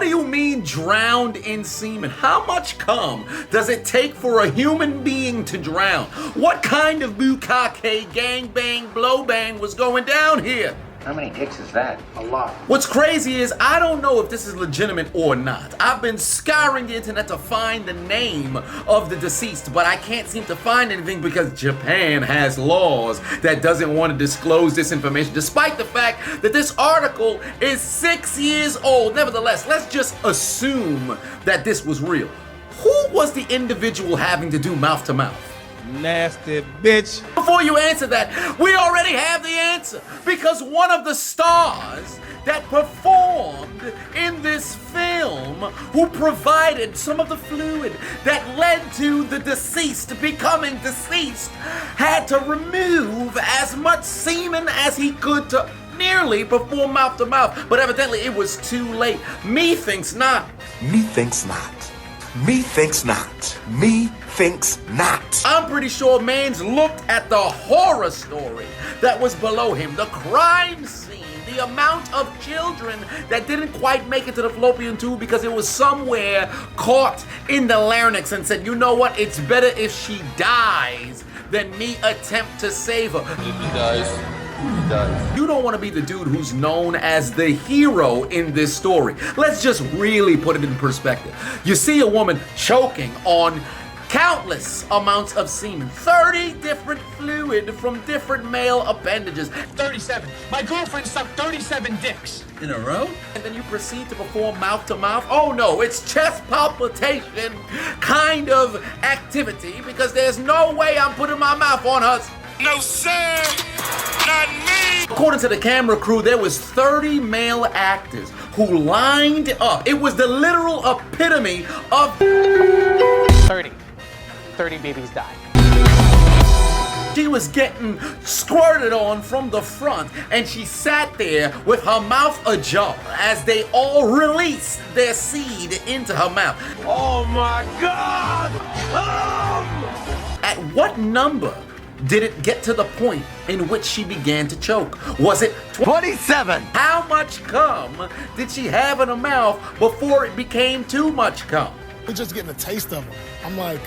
do you mean drowned in semen? How much cum does it take for a human being to drown? What kind of bukkake gangbang blowbang was going down here? How many dicks is that? A lot. What's crazy is I don't know if this is legitimate or not. I've been scouring the internet to find the name of the deceased, but I can't seem to find anything because Japan has laws that doesn't want to disclose this information, despite the fact that this article is 6 years old. Nevertheless, let's just assume that this was real. Who was the individual having to do mouth to mouth? Nasty bitch. Before you answer that, we already have the answer, because one of the stars that performed in this film, who provided some of the fluid that led to the deceased becoming deceased, had to remove as much semen as he could to nearly perform mouth to mouth, but evidently it was too late. Me thinks not. Me thinks not. Me thinks not. Me thinks not. I'm pretty sure Mans looked at the horror story that was below him, the crime scene, the amount of children that didn't quite make it to the fallopian tube because it was somewhere caught in the larynx, and said, you know what, it's better if she dies than me attempt to save her. If he dies, he dies. You don't want to be the dude who's known as the hero in this story. Let's just really put it in perspective. You see a woman choking on countless amounts of semen, 30 different fluid from different male appendages. 37. My girlfriend sucked 37 dicks. In a row? And then you proceed to perform mouth to mouth? Oh no, it's chest palpitation kind of activity, because there's no way I'm putting my mouth on her. No, sir. Not me. According to the camera crew, there was 30 male actors who lined up. It was the literal epitome of 30 babies died. She was getting squirted on from the front, and she sat there with her mouth ajar as they all released their seed into her mouth. Oh my God! At what number did it get to the point in which she began to choke? Was it 27. How much cum did she have in her mouth before it became too much cum? We're just getting a taste of them. I'm like,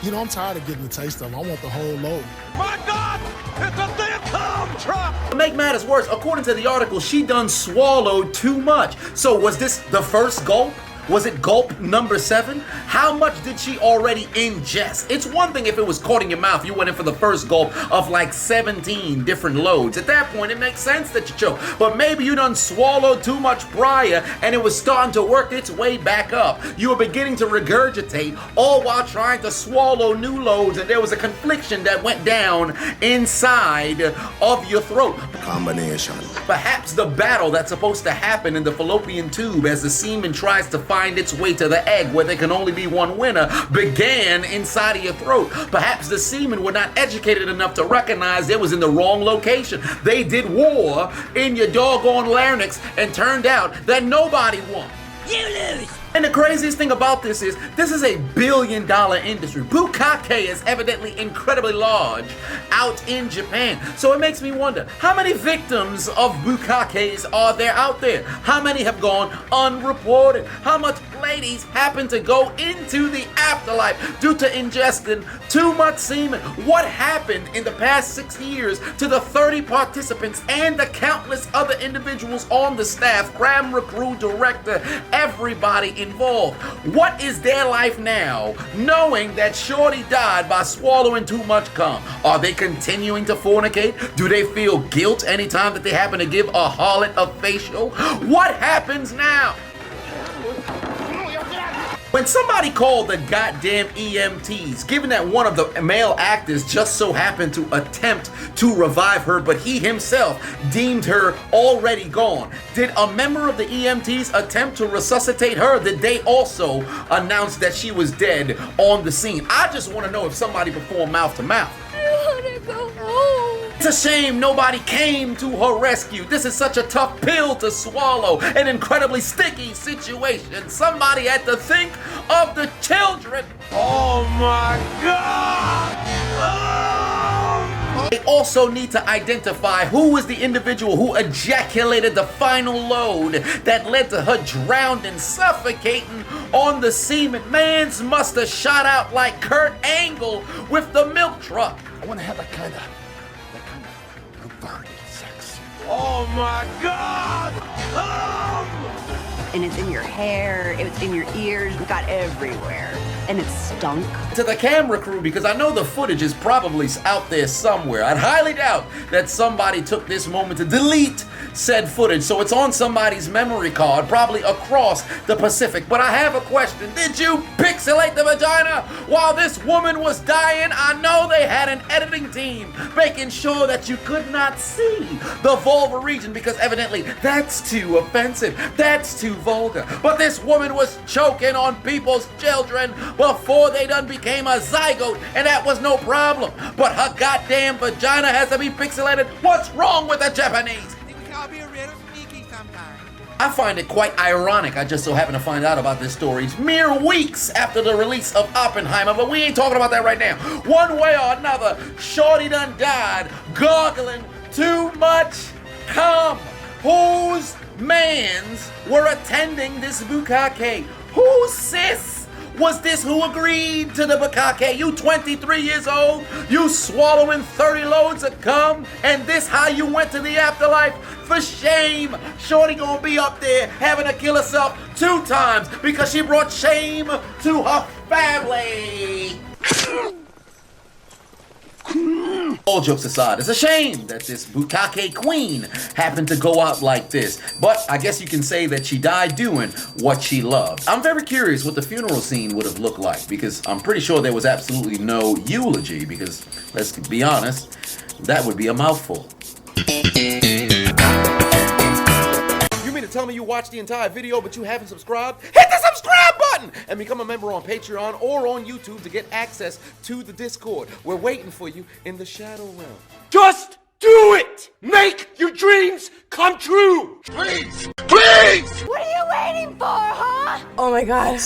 you know, I'm tired of getting a taste of them. I want the whole load. My God! It's a damn cum truck! To make matters worse, according to the article, she done swallowed too much. So was this the first gulp? Was it gulp number 7? How much did she already ingest? It's one thing if it was caught in your mouth, you went in for the first gulp of like 17 different loads. At that point, it makes sense that you choke. But maybe you done swallowed too much prior and it was starting to work its way back up. You were beginning to regurgitate, all while trying to swallow new loads, and there was a confliction that went down inside of your throat. Combination. Perhaps the battle that's supposed to happen in the fallopian tube as the semen tries to find its way to the egg where there can only be one winner began inside of your throat. Perhaps the semen were not educated enough to recognize they was in the wrong location. They did war in your doggone larynx and turned out that nobody won. You lose! And the craziest thing about this is a billion-dollar industry. Bukkake is evidently incredibly large out in Japan. So it makes me wonder, how many victims of bukkakes are there out there? How many have gone unreported? How much ladies happen to go into the afterlife due to ingesting too much semen? What happened in the past 6 years to the 30 participants and the countless other individuals on the staff, camera crew, director, everybody involved? What is their life now, knowing that Shorty died by swallowing too much cum? Are they continuing to fornicate? Do they feel guilt anytime that they happen to give a harlot a facial? What happens now? When somebody called the goddamn EMTs, given that one of the male actors just so happened to attempt to revive her, but he himself deemed her already gone, did a member of the EMTs attempt to resuscitate her? Did they also announce that she was dead on the scene? I just want to know if somebody performed mouth to mouth. I want to go home. It's a shame nobody came to her rescue. This is such a tough pill to swallow, an incredibly sticky situation. Somebody had to think of the children. Oh my God! Oh! They also need to identify who was the individual who ejaculated the final load that led to her drowning and suffocating on the semen. Mans must have shot out like Kurt Angle with the milk truck. I want to have that kind of perverted sex. Oh my God! And it's in your hair, it's in your ears, it got everywhere. And it stunk. To the camera crew, because I know the footage is probably out there somewhere. I'd highly doubt that somebody took this moment to delete said footage, so it's on somebody's memory card, probably across the Pacific. But I have a question. Did you pixelate the vagina while this woman was dying? I know they had an editing team making sure that you could not see the vulva region, because evidently that's too offensive, that's too vulgar. But this woman was choking on people's children before they done became a zygote, and that was no problem. But her goddamn vagina has to be pixelated. What's wrong with the Japanese? I find it quite ironic. I just so happen to find out about this story mere weeks after the release of Oppenheimer, but we ain't talking about that right now. One way or another, shorty done died gargling too much cum. Whose mans were attending this bukkake? Whose sis was this who agreed to the bukkake? You 23 years old, you swallowing 30 loads of cum, and this how you went to the afterlife? For shame. Shorty gonna be up there having to kill herself 2 times because she brought shame to her family. All jokes aside, it's a shame that this bukkake queen happened to go out like this. But I guess you can say that she died doing what she loved. I'm very curious what the funeral scene would have looked like, because I'm pretty sure there was absolutely no eulogy, because let's be honest, that would be a mouthful. You mean to tell me you watched the entire video but you haven't subscribed? Hit the subscribe button and become a member on Patreon or on YouTube to get access to the Discord. We're waiting for you in the Shadow Realm. Just do it! Make your dreams come true! Please! Please! What are you waiting for, huh? Oh my god.